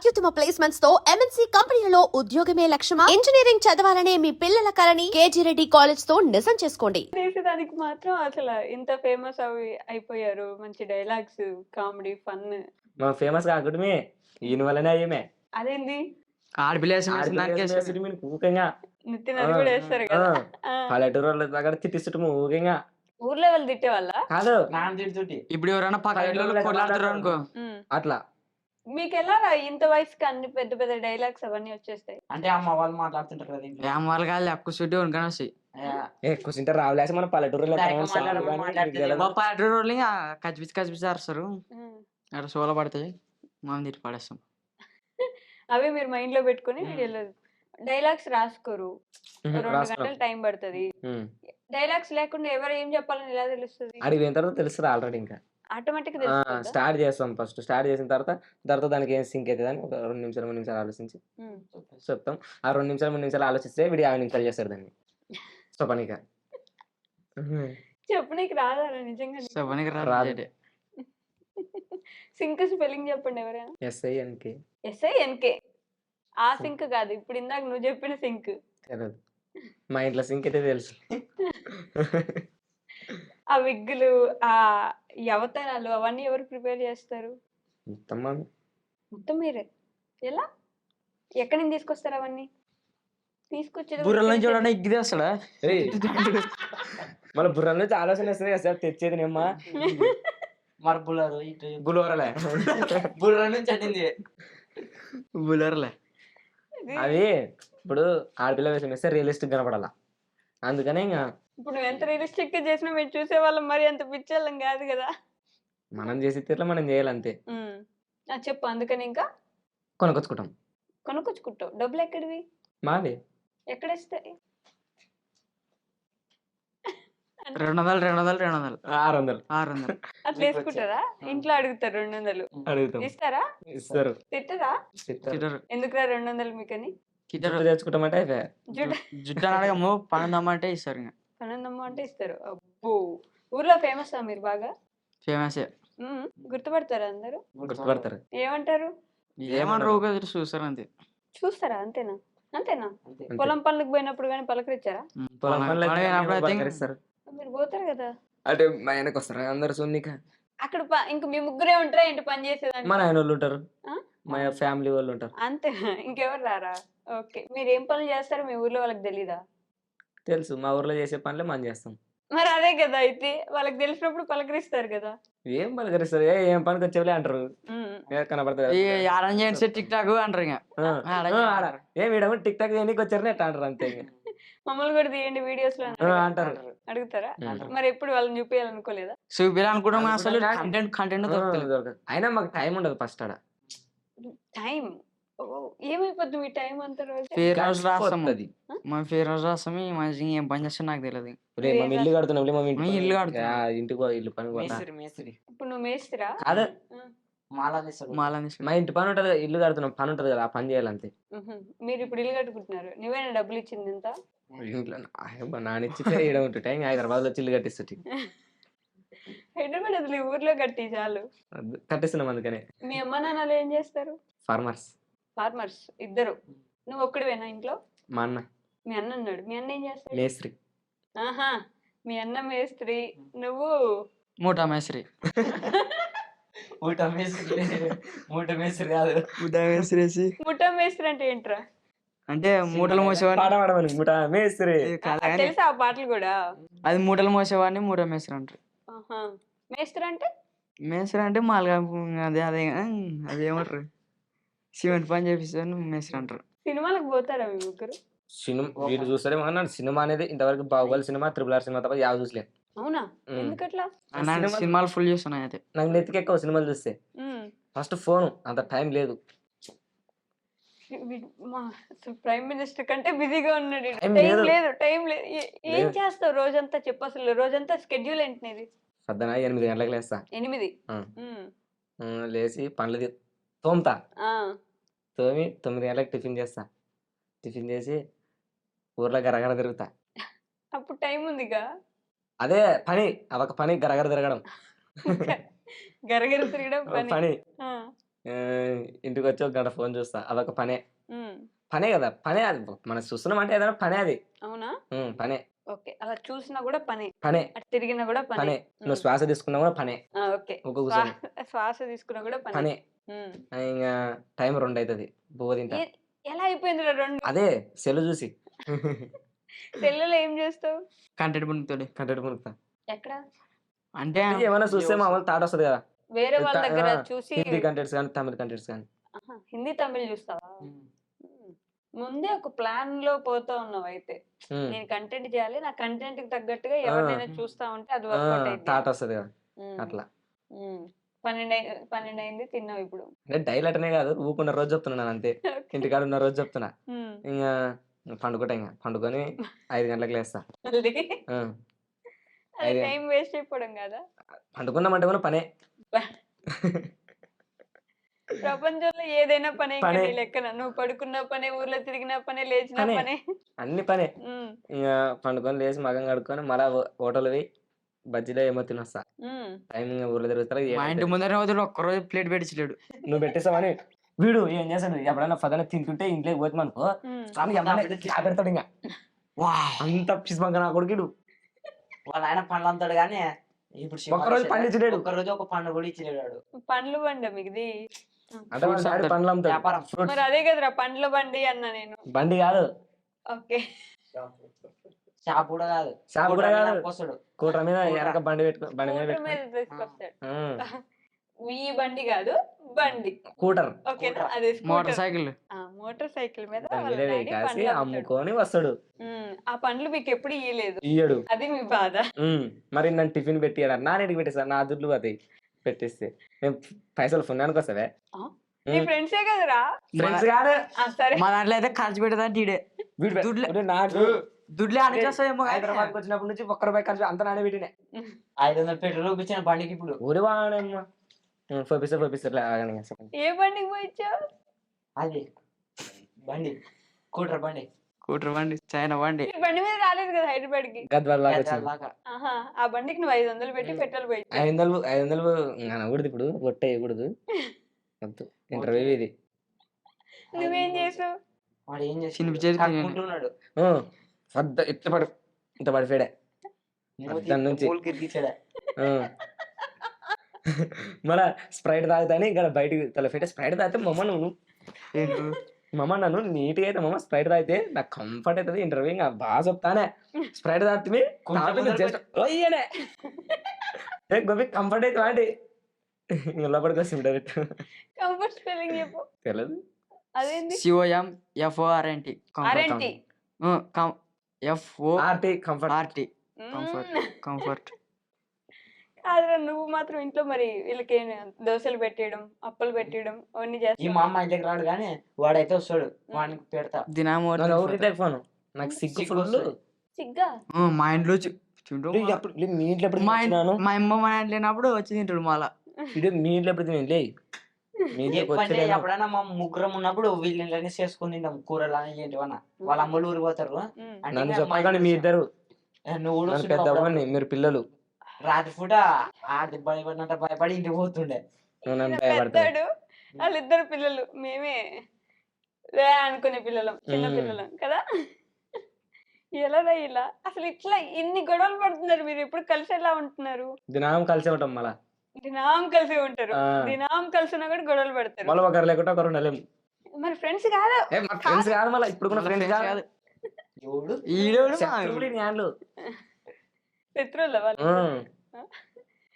అత్యుత్తమ ప్లేస్మెంట్స్ తో ఎంఎన్సీ కంపెనీలలో ఉద్యోగమే లక్ష్యమా? ఇంజనీరింగ్ చదవాలనే మీ పిల్లల కలని కేజీ రెడ్డి కాలేజ్ తో నిజం చేసుకోండి. చేసేదానికి మాత్రం అసలు ఇంత ఫేమస్ అయిపోయారు. మంచి డైలాగ్స్, కామెడీ, ఫన్. మనం ఫేమస్ కాకూడమే ఈయన వల్లనే అయ్యమే. అదేంది ఊకంగా నితిన్ అది కూడా వేస్తారు కదా. ఆ. పల్లెటూరు వాళ్ళ దగ్గర తిట్టిస్తుటము ఊకంగా ఊర్లో వాళ్ళు తిట్టే వాళ్ళ కాదు ఇప్పుడు ఎవరైనా పక్కన కొట్లాడుతారు అనుకో అట్లా. మీకు ఎలా ఇంత వయసుకి అన్ని పెద్ద పెద్ద డైలాగ్స్ అవన్నీ వచ్చేస్తాయి? అంటే అమ్మ వాళ్ళు మాట్లాడుతుంటారు కదా ఇంట్లో. ఏం వాళ్ళు కాదు ఎక్కువ చుట్టూ ఉనకాని వస్తాయి. ఎక్కువ తింటే రావులేసి మన పల్లెటూరు పల్లెటూరు వాళ్ళు ఇంకా కచ్చిపిచ్చి అరుస్తారు. అక్కడ సోల పడతాయి, మనం తిట్టి పడేస్తాం. అవి మీరు మైండ్ లో పెట్టుకుని డైలాగ్స్ రాసుకోరు. 2 గంటలు టైం పడుతుంది. డైలాగ్స్ లేకుండా ఎవరు ఏం చెప్పాలని ఎలా తెలుస్తుంది? అడిగిన తర్వాత తెలుస్తుంది ఆల్రెడీ. ఇంకా ఆటోమేటిక్ స్టార్ట్ చేస్తాం. ఫస్ట్ స్టార్ట్ చేసిన తర్వాత దానికి ఏం సింక్ అవుతుంది అని ఒక 2 నిమిషాలు 3 నిమిషాలు ఆలోచించి చెప్తాం. ఆ 2 నిమిషాలు 3 నిమిషాలు ఆలోచిస్తే వీడు 50 నిమిషాలు చేస్తారు దాన్ని. సో పనిగా చెప్పు, నీకు రాదా నిజంగా? చెప్పనీకి రాదు. రాదు. సింక్ స్పెల్లింగ్ చెప్పండి ఎవరైనా. SINK SINK. ఆ సింక్ కాదు, ఇప్పుడు ఇందాక నువ్వు చెప్పిన సింక్. తెలియదు. మా ఇంట్లో సింక్ అయితే తెలుసు. ఆ విగ్గులు, ఆ అవతారాలు అవన్నీ ఎవరు ప్రిపేర్ చేస్తారు? మొత్తం మీరే. ఎలా, ఎక్కడి నుంచి తీసుకొస్తారు అవన్నీ? తీసుకొచ్చేది బుర్రల నుంచి చూడండి ఇగ్గిది వస్తాడా? మన బుర్ర నుంచి ఆలోచన వస్తుంది కదా సార్, తెచ్చేది నేమ్మా మరి బుల్లరు ఇటు గులవరలే. బుర్ర నుంచి అట్టింది. బుల్లర్లే. అది ఇప్పుడు ఆడపిల్ల వేషం వేస్తే రియలిస్టిక్ కనపడాల. అందుకనే ఇంకా ఇప్పుడు నువ్వు ఎంత రియలిస్టిక్ గా చేసినా మేము చూసేవాళ్ళం, మరి అంత పిచ్చేళ్ళం కాదు కదా. మనం చేసే తీరులో మనం చేయాలంతే. చెప్పు. అందుకని ఇంకా కొనుక్కొచ్చుకుంటావు. డబ్బులు ఎక్కడివి? మాది. ఎక్కడేస్తాయి? 200 600 అట్లా వేసుకుంటారా? ఇంట్లో అడుగుతారు 200. అడుగుతాం. ఇస్తారా? ఇస్తారు. తిట్టరా? ఎందుకురా 200 మీకని? తెచ్చుకుంటామంటే అయిపోయా. జుట్టు అడగము, పనుందమ్మంటే ఇస్తారు. ఇంకా పనుందమ్మ అంటే ఇస్తారు. అబ్బో, ఊర్లో ఫేమస్ మీరు బాగా? ఫేమస్. గుర్తుపడతారా అందరూ? గుర్తుపడతారు. ఏమంటారు? ఏమన్నారు చూస్తారు అంతే. చూస్తారా? అంతేనా? పొలం పనులకు పోయినప్పుడు కానీ పలకరించారా? మీరు పోతారు కదా. అంటే మా ఆయనకు వస్తారు అందరు సున్నిక. అక్కడ ఇంక మీ ముగ్గురే ఉంటారా ఏంటి పని చేసేదాన్ని? మా ఆయన వాళ్ళు ఉంటారు, మా ఫ్యామిలీ వాళ్ళు ఉంటారు. అంతేనా? ఇంకెవరు రారా? ఓకే. మీరు ఏం పనులు చేస్తారో మీ ఊర్లో వాళ్ళకి తెలీదా? తెలుసు, మా ఊర్లో చేసే పనులే మనం చేస్తాం. మరి అదే కదా, అయితే వాళ్ళకి తెలిసినప్పుడు పలకరిస్తారు కదా. ఏం పలకరిస్తారు? ఏం పనికి వచ్చేవాళ్ళే అంటారు. కనపడతారు టిక్ టాక్ అంటారు. ఇంకా ఏం టిక్ టాక్ చేయడానికి వచ్చారని ఎట్లా అంటారు అంతే. మమ్మల్ని కూడా తీయండి వీడియోస్ లో అంటారు. అడుగుతారా? మరి ఎప్పుడు వాళ్ళని చూపించాలనుకోలేదా? చూపించాలనుకుంటాం, అసలు కంటెంట్ అయినా మాకు టైం ఉండదు ఫస్ట్ ఆడ. టైం ఏమైపోద్ది మీ టైం అంతా? రోజు ఫేర్ హౌస్ రాస్తాం. మంచిగా ఏం పని చేస్తా నాకు తెలియదు. మేము ఇల్లు కడుతున్నాం. ఇల్లు కడుతున్నా. ఇల్లు పని ఇప్పుడు నువ్వు మేస్తిరా? అదే మాలని మా ఇంటి పని ఉంటది, ఇల్లు కడుతున్నాం పని ఉంటది కదా, ఆ పని చేయాలంతే. మీరు ఇప్పుడు ఇల్లు కట్టుకుంటున్నారు, నువ్వేనా డబ్బులు ఇచ్చింది ఇంత? ఇంట్లో నానిచ్చితే ఈడ ఉంటుంటే హైదరాబాద్ లో ఇల్లు కట్టిస్తుంది. హైదరాబాద్ అసలు ఈ ఊర్లో కట్టి చాలు. కట్టిస్తున్నాం అందుకనే. మీ అమ్మ నాన్నలు ఏం చేస్తారు? ఫార్మర్స్ ఇద్దరు. నువ్వు ఒక్కడివేనా ఇంట్లో? మా అన్న. మీ అన్న ఉన్నాడు. మీ అన్న ఏం చేస్తాడు? మేస్త్రి. ఆహా, మీ అన్న మేస్త్రి, నువ్వు మూటా మేస్త్రి. మూట మేస్త్రి కాదు, ముఠా మేస్త్రి అంటే ఏంట్రా? అంటే మూటలు మోసేవాడిని. ముఠా మేస్త్రి తెలుసా ఆ పాటలు కూడా? అది మూటలు మోసేవాడిని మూటా మేస్త్రి అంటారు. మేస్త్రి అంటే మాలుగా అదేమంటారు, సిమెంట్ పని చేపిస్తాను మేస్త్రి అంటారు. సినిమాలకు పోతారా మీ ముగ్గురు? వీళ్ళు చూస్తారేమో కానీ సినిమా అనేది ఇంతవరకు బాహుబలి సినిమా, RRR సినిమా తప్ప యావ చూసలే. అవునా? ఎందుకట్లా? సినిమాలు ఫుల్ చేస్తున్నాయి. అయితే నాకు నెత్తికి ఎక్కువ సినిమాలు చూస్తే ఫస్ట్ ఫోన్ అంత టైం లేదు. ప్రైమ్ మినిస్టర్ కంటే బిజీగా ఉన్నాడు. టైం లేదు. ఏం చేస్తావు రోజంతా? చెప్పు అసలు రోజంతా స్కెడ్యూల్ ఏంటి నీది? పొద్దున 8 గంటలకు లేస్తా. 8? లేచి పండ్లు తోముతా. తోమి 9 గంటలకు టిఫిన్ చేస్తా. టిఫిన్ చేసి ఊర్లో గరగర తిరుగుతా. అప్పుడు టైం ఉందిగా. అదే పని, అదొక పని, గరగర తిరగడం. గరగర తిరగడం పని. ఇంటికి వచ్చి ఒక గంట ఫోన్ చూస్తా, అదొక పనే. ఉమ్, పనే కదా, పనే అది. మనం చూస్తున్నాం అంటే ఏదైనా పనే అది. అవునా? పనే ఓకే, అలా చూసినా కూడా పనే, పనే అటు తిరిగినా కూడా పనే. పనే. నువ్వు శ్వాస తీసుకున్నా కూడా పనే. ఓకే, ఒక కూర్చొని శ్వాస తీసుకున్నా కూడా పనే. పనే. ఉమ్. ఇంకా టైం 2 అవుతుంది, బువ్వ తింటా. ఎలా అయిపోయింది రెండు? అదే సెల్ చూసి సెల్లులో ఏం చేస్తావు? కంటెంట్ పుణుకుతాడు. కంటెంట్ కొనుక్తా. ఎక్కడ? అంటే ఏమైనా చూస్తే మామూలు థాట్ వస్తుంది కదా, వేరే వాళ్ళ దగ్గర చూసి. హిందీ కంటెంట్స్ కానీ తమిళ కంటెంట్స్ కానీ. ఆహా, హిందీ తమిళ్ చూస్తావా? ముందే ఒక ప్లాన్ లో పోతా ఉన్నావు అయితే. నేను కంటెంట్ చేయాలి, నా కంటెంట్ కి తగ్గట్టుగా ఎవరినైనా చూస్తా ఉంటే అది వర్కౌట్ అయింది. థాట్ వస్తుంది కదా అట్లా. 12 అయింది, తిన్నావు ఇప్పుడు. అంటే డైలీ అటనే కాదు, ఊకున్న రోజు చెప్తున్నాను అంతే. ఇంటికాడ ఉన్న రోజు చెప్తున్నా. ఇంకా పండుకుంటా, ఇంకా పండుకొని 5 గంటలకు లేస్తా. అది టైం వేస్ట్ అయిపోవడం కదా? పండుకున్నామంటే కూడా పనే. ప్రపంచంలో ఏదైనా పనే పనే. లెక్కన. నువ్వు పడుకున్న పనే, ఊర్లో తిరిగిన పనే, లేచిన పనే. పనే. అన్ని పనే. ఇంకా పండుకొని లేచి మగం కడుక్కొని మళ్ళా హోటల్ పోయి బజ్జీలో ఏమో తినొస్తా. టైం ఇంకా ఊర్లో తిరుగుతారా. మా ఇంటి ముందర రోజులు ఒక్కరోజు ప్లేట్ పెట్టించలేడు. నువ్వు పెట్టేస్తావని వీడు ఏం చేస్తాడు, ఎప్పుడైనా పదన తింటుంటే ఇంట్లోకి పోతాం అనుకో, పెడతాడు. ఇంకా అంత పిసిమంగ నా కొడుకుడు. వాళ్ళ ఆయన పండ్లు అమ్ముతాడు కానీ ఇప్పుడు ఒక్కరోజు పండు ఇచ్చలేడు. ఒక్కరోజు ఒక పండు కూడా ఇచ్చలేడు. పండ్లు బండి మిగిది అంటే మా డాడీ పండ్లు అమ్ముతాడు. వ్యాపారం. మరి అదే కదరా పండ్ల బండి అన్న నేను. బండి కాదు, ఓకే, షాప్ కూడా కాదు. షాప్ కూడా కాదు, వస్తాడు కూటర్ మీద వెనక బండి పెట్టుకో, బండి మీద స్కూటర్ మీద తీసుకొస్తాడు. ఈ బండి కాదు, బండి. కూటర్ ఓకేనా? అదే మోటార్ సైకిల్. మోటార్ సైకిల్ మీద దాని వాళ్ళ మీద డాడీ కాసి పండ్లు అమ్ముతాడు. అమ్ముకొని వస్తాడు. ఆ పండ్లు మీకు ఎప్పుడు ఇయ్యలేదు, ఇయ్యడు. అది మీ బాధ. మరి నన్ను టిఫిన్ పెట్టియాడు, నా ఇంటికి పెట్టేస్తాను, నా దుడ్లు పోతాయి పెట్టేస్తే. మేము పైసలు పుణ్యానికి వస్తావే. నీ ఫ్రెండ్సే కదరా? ఫ్రెండ్స్ కాదు, సరే. మా దాంట్లో అయితే ఖర్చు పెట్టదంటే ఈడే నాకు దుడ్లే అనిచేస్తాయేమో. హైదరాబాద్కి వచ్చినప్పటి నుంచి ₹1 ఖర్చు అంత నానే పెట్టినా. 500 పెట్రోల్ ఇచ్చిన బండికి ఇప్పుడు. ఊరి వాడమ్మా పంపిస్తారు. ఏ బండికి పోయిచ్చావు? అది బండి కూటర్ బండి. కూటర్ బండి, చైనా బండి. ఈ బండి మీద రాలేదు కదా హైదరాబాద్ కి? గద్వాల దాకా వచ్చింది. ఆహా, ఆ బండికి నువ్వు 500 పెట్టి పెట్రోల్ పోయి. 500 అనకూడదు ఇప్పుడు, ఒట్ట వేయకూడదు. ఇంటర్వ్యూ ఇది. నువ్వేం చేసావు? వాడు ఏం చినిపి చేసి చేసి కట్టుకుంటున్నాడు. ఇంత పడిపోయాడే దాని నుంచి. మళ్ళా స్ప్రైట్ తాగుతాని ఇక్కడ బయటకి తలపెట్టే స్ప్రైట్ తాగితే మమ్మ నన్ను నీట్గా అయితే మమ్మ స్ప్రైట్ తాగితే నాకు కంఫర్ట్ అవుతుంది. ఇంటర్వ్యూ ఇంకా బాగా చెప్తానే. స్ప్రైట్ తాగితే గొప్ప కంఫర్ట్ అయితే వాటి లోపలికి వస్తుంది డైరెక్ట్. కంఫర్ట్ స్పెల్లింగ్ చెప్పు. తెలియదు. అదేంటి? COMFORNT. FORT comfort. కంఫర్ట్. కాదురా, నువ్వు మాత్రం ఇంట్లో మరి వీళ్ళకి దోశలు పెట్టేయడం, అప్పలు పెట్టేయడం అవన్నీ ఈ చేస్తావు. మా అమ్మ ఇంటికి రాడు కానీ వాడైతే వస్తాడు, వాడికి పెడతా. దినాము ఫోన్ నాకు సిగ్గు ఫుల్. సిగ్గా? మా ఇంట్లో మీ ఇంట్లో ఎప్పుడు మా అమ్మ మా ఇంట్లో లేనప్పుడు వచ్చి తింటాడు. మళ్ళా మీ ఇంట్లో ఎప్పుడు తినండి. ఎప్పుడంటే ఎప్పుడైనా మా ముగ్గురం ఉన్నప్పుడు వీళ్ళ ఇంట్లోనే చేసుకుని తింటాం కూరలు అని ఏంటివన్నా. వాళ్ళ అమ్మలు ఊరికి పోతారు. నన్ను చెప్పగానే మీ ఇద్దరు నువ్వు పెద్దవాడిని, మీరు పిల్లలు. రాత్రి పూట ఆడి భయపడినంత భయపడి ఇంటికి పోతుండే. పెద్దాడు, వాళ్ళిద్దరు పిల్లలు, మేమే లే అనుకునే పిల్లలం, చిన్న పిల్లలం కదా. ఎలా ఇలా అసలు ఇట్లా ఇన్ని గొడవలు పడుతున్నారు మీరు? ఎప్పుడు కలిసి ఎలా ఉంటున్నారు? దినం కలిసి ఉంటాం, మళ్ళా దినాం కలిసి ఉంటారు. దినాం కలిసి ఉన్నా కూడా గొడవలు పడతారు. మళ్ళీ ఒకరు లేకుండా ఒకరు ఉండలేము. మరి ఫ్రెండ్స్ కాదు? ఫ్రెండ్స్ కాదు, మళ్ళీ ఇప్పుడు కూడా ఫ్రెండ్స్ కాదు. శత్రువుల వాళ్ళు.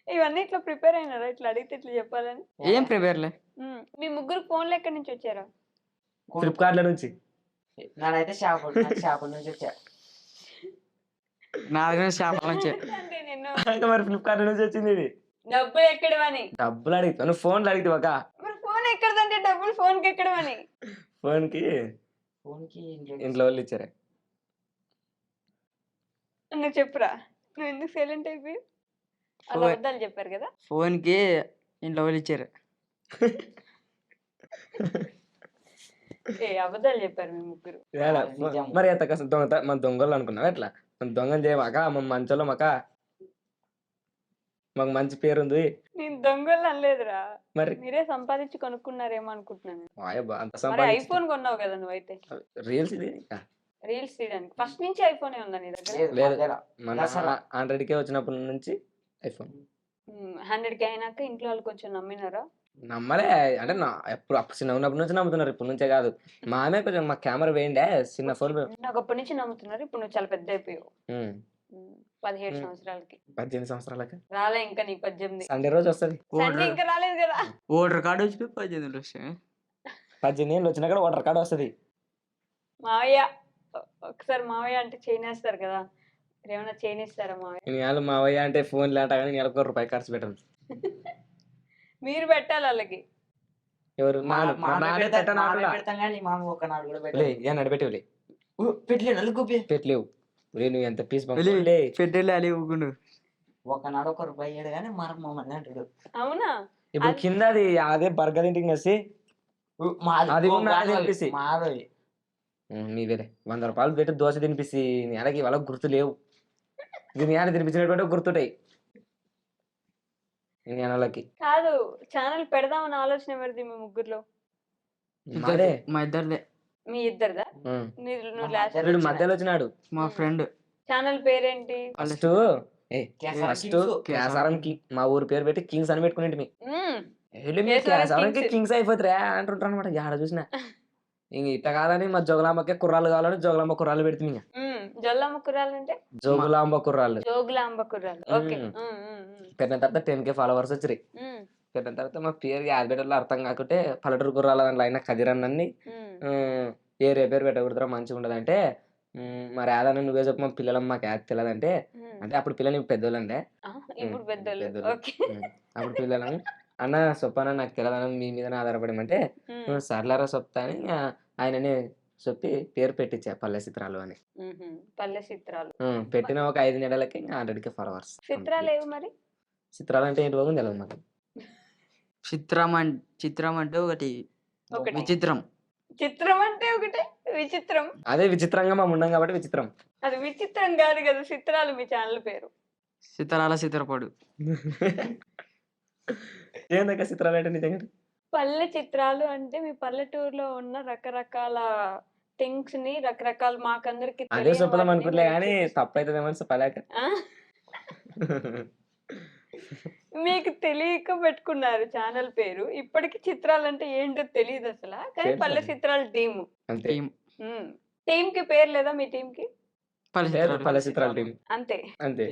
ఇవన్నీ ఇట్లా ప్రిపేర్ అయినారా? ఇట్లా అడిగితే ఇట్లా చెప్పాలని ఏం ప్రిపేర్లే. మీ ముగ్గురు ఫోన్లు ఎక్కడి నుంచి వచ్చారా? ఫ్లిప్కార్ట్ నుంచి. నాదైతే షాపుల నుంచి వచ్చా. నా దగ్గర షాపుల నుంచి. అంటే నేను మరి ఫ్లిప్కార్ట్ నుంచి వచ్చింది ఇది. డబ్బులు ఎక్కడవని? డబ్బులు అడిగితే నువ్వు ఫోన్లు అడిగితే ఒక మరి ఫోన్ ఎక్కడదంటే డబ్బులు ఫోన్ కి ఎక్కడవని? ఫోన్ కి ఇంట్లో వాళ్ళు ఇచ్చారే. నువ్వు చెప్పురా, నువ్వు ఎందుకు సైలెంట్ అయిపోయి? అలా అబద్ధాలు చెప్పారు కదా. ఫోన్ కి ఇంట్లో వాళ్ళు ఇచ్చారు. అబద్ధాలు చెప్పారు మీ ముగ్గురు. మరి ఎంత కష్టం మన దొంగలు అనుకున్నావు ఎట్లా? మన దొంగలు చేయమాక మన మంచోళ్ళ మాక మాకు మంచి పేరు ఉంది. నేను దొంగలు అనలేదురా, మరి మీరే సంపాదించి కొనుక్కున్నారేమో అనుకుంటున్నాను. వాయబ్బా అంత మరి సంపాదించి ఐఫోన్ కొన్నావు కదా నువ్వైతే, రీల్స్ ఇది ఇంకా. రీల్స్ తీయడానికి. ఫస్ట్ నుంచి ఐఫోనే ఉందా నీ దగ్గర? లేదు, లేదు. మధ్యలో. మన దసరా. 100K వచ్చినప్పటి నుంచి ఐఫోన్ 100K అయినాక ఇంట్లో వాళ్ళు కొంచెం నమ్మినారా? నమ్మలే. అంటే నా ఎప్పుడు అప్పుడు చిన్న ఉన్నప్పటి నుంచి నమ్ముతున్నారు, ఇప్పుడు నుంచే కాదు. మా ఆమె కొంచెం మా కెమెరా వేయండే చిన్న ఫోన్. నాకు అప్పటి నుంచి నమ్ముతున్నారు, ఇప్పుడు నువ్వు చాలా పెద్ద అయిపోయావు. 17 సంవత్సరాలకి 18 సంవత్సరాలకి రాలే ఇంకా నీకు 18. సండే రోజు వస్తుంది. సండే ఇంకా రాలేదు కదా. ఓటర్ కార్డు వచ్చి 18 వస్తాయి. 18 ఏళ్ళు వచ్చినా కూడా ఓటర్ కార్డు వస్తుంది. మావయ్య ఒకసారి మావయ్య అంటే చేయనేస్తారు కదా, ఏమైనా చేయనిస్తారా మావయ్య? నేను మావయ్య అంటే ఫోన్లు అంట కానీ నెలకు ₹1 ఖర్చు పెట్టను. మీరు పెట్టాలి వాళ్ళకి. ఎవరు మా నాన్న? మా మా అమ్మ నాన్న పెడతా- పెట్టను మా అమ్మ ఆటలా. పెడతాం కానీ మా అమ్మ ఒక నాడు కూడా లే పెట్టలేదు. ఏ నడిపెట్టేవులే పెట్టలేదు నలుగు పెట్టలేవు. రే నువ్వు ఎంత పీస్ వెళ్ళి పెట్టేలే అలి ఊకుండు. ఒకనాడు ₹1 అయ్యాడు కానీ మరి మమ్మల్ని అంటాడు. అవునా? ఇప్పుడు కింద అది అదే బర్గర్ ఇంటికి వేసి అది కూడా నాకే తినిపిసి. మాది నీవేరే ₹100 పెట్టి దోశ తినిపిసి నెలకి వాళ్ళకి గుర్తు లేవు. ఇది నేను తినిపించినటువంటి గుర్తుంటాయి ఈ నెలలకి. కాదు, ఛానల్ పెడదామని ఆలోచన ఎవరిది మీ ముగ్గురులో? మాదే. మా ఇద్దరిదే. మీ ఇద్దరిదా? ఉం. నువ్వు లాస్ట్. వీడు మధ్యలో వచ్చినాడు. మా ఫ్రెండ్. ఛానల్ పేరేంటి? First కేసరం first Kings. కేసారం మా ఊరు పేరు పెట్టి కింగ్స్ అని పెట్టుకునేది. మ్మ్. కేసారం Kings. కింగ్స్ అయిపోతారా అంటుంటారు అనమాట. ఆడ చూసిన ఇంక ఇట్ట కాదని మా జోగులాంబకే కుర్రాళ్ళు కావాలని జోగులాంబ కుర్రాళ్ళు పెడుతుంది. ఇంకా జొల్లమ్మ కుర్రాలు అంటే జోగులాంబ కుర్రాళ్ళు జోగులాంబ కుర్రాలు. ఓకే. పెట్టిన తర్వాత 10K ఫాలోవర్స్ వచ్చారు. పెట్టిన తర్వాత మా పేరు యాదబెట్టలో అర్థం కాకుంటే పల్లెటూరు కుర్రాళ్ళ దాంట్లో అయినా కదిరన్నని ఏ పేరు పెట్టకూడదురా మంచిగా ఉండదు అంటే, మరి యాదన్న నువ్వే చెప్పు మా పిల్లలు మాకు యాద తెలియదంటే, అంటే అప్పుడు పిల్లలు పెద్దోళ్ళు అంటే ఇప్పుడు పెద్దలు. పెద్దోళ్ళు. ఓకే. అప్పుడు పిల్లలను అన్న సొప్పన నాకు తెలియదన్న మీ మీదనే ఆధారపడమంటే సర్లారా సొప్తా అని ఆయననే చెప్పి పేరు పెట్టించా పల్లె చిత్రాలు అని. పల్లె చిత్రాలు పెట్టిన ఒక 5 నెలలకి 100K ఫాలోవర్స్. చిత్రాలు ఏవి మరి? చిత్రాలు అంటే ఏంటి బాగుంది తెలియదు మాకు. చిత్రం అంటే ఒకటి ఒకటి. విచిత్రం. చిత్రం అంటే ఒకటే, విచిత్రం. అదే విచిత్రంగా మేము ఉన్నాం కాబట్టి విచిత్రం. అది విచిత్రం కాదు కదా, చిత్రాలు మీ ఛానల్ పేరు. చిత్రాల చిత్రపడు. ఏందక్క చిత్రాలు అంటే నిజంగా? పల్లె చిత్రాలు అంటే మీ పల్లెటూరులో ఉన్న రకరకాల థింగ్స్ ని రకరకాల మాకందరికి అదే చెప్పదాం అనుకుంటలే కానీ తప్పైతుందేమో చెప్పలేక. మీకు తెలియక పెట్టుకున్నారు ఛానల్ పేరు. ఇప్పటికి చిత్రాలు అంటే ఏంటో తెలియదు అసలు, కానీ తెలుసు. పల్లె చిత్రాలు టీము. అంతే. టీమ్ కి పేరు లేదా మీ టీమ్ కి? పల్లె చిత్రాల టీం అంతే. అంతే.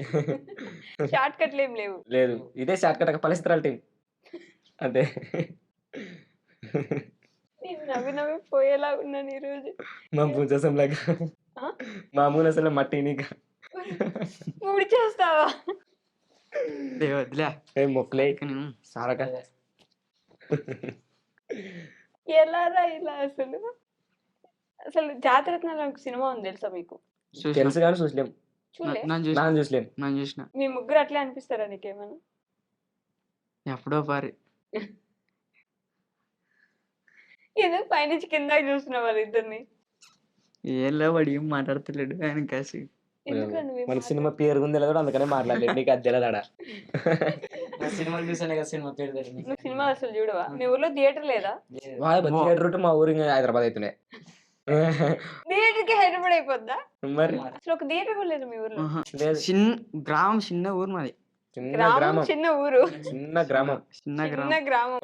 షార్ట్ కట్లు ఏం లేవు. లేదు ఇదే షార్ట్ కట్ పల్లె చిత్రాల టీం అంతే. నేను నవ్వి నవ్వి పోయేలా ఉన్నాను ఈరోజు. మా పూజసం లాగా ఆ? మామూలు అసలు మట్టి నీక ముడి చేస్తావా? వదిలే. ఏ మొక్కలే సారక ఎలా రా ఇలా అసలు? అసలు జాతరత్నాలు ఒక సినిమా ఉంది తెలుసా మీకు? తెలుసు కానీ చూసలేం. చూడలే? నాన్న చూసలేం. నేను చూసిన మీ ముగ్గురు అట్లే అనిపిస్తారా నీకేమన్నా? ఎప్పుడో పారి. ఏదో పైనుంచి కిందకి చూస్తున్నా వాళ్ళిద్దరిని. ఏం లేవాడు ఏం మాట్లాడతలేడు ఆయన కాసి. ఎందుకురా నువ్వు మన సినిమా పేరు ఉంది తెలియదు అందుకనే మాట్లాడలేదు. నీకు అది తెలియదాడా? సినిమాలు చూసానే కదా సినిమా పేరు తెలియదు. నువ్వు సినిమా అసలు చూడవా? మీ ఊర్లో థియేటర్ లేదా? థియేటర్ రూట్ మా ఊరి హైదరాబాద్ అవుతుండే. థియేటర్ కి హైదరాబాద్ అయిపోద్దా? మరి అసలు ఒక థియేటర్ కూడా లేదు మీ ఊర్లో? లేదు. గ్రామం చిన్న ఊరు మాది. చిన్న గ్రామం గ్రామం. చిన్న ఊరు. చిన్న గ్రామం. చిన్న గ్రామం. చిన్న గ్రామం.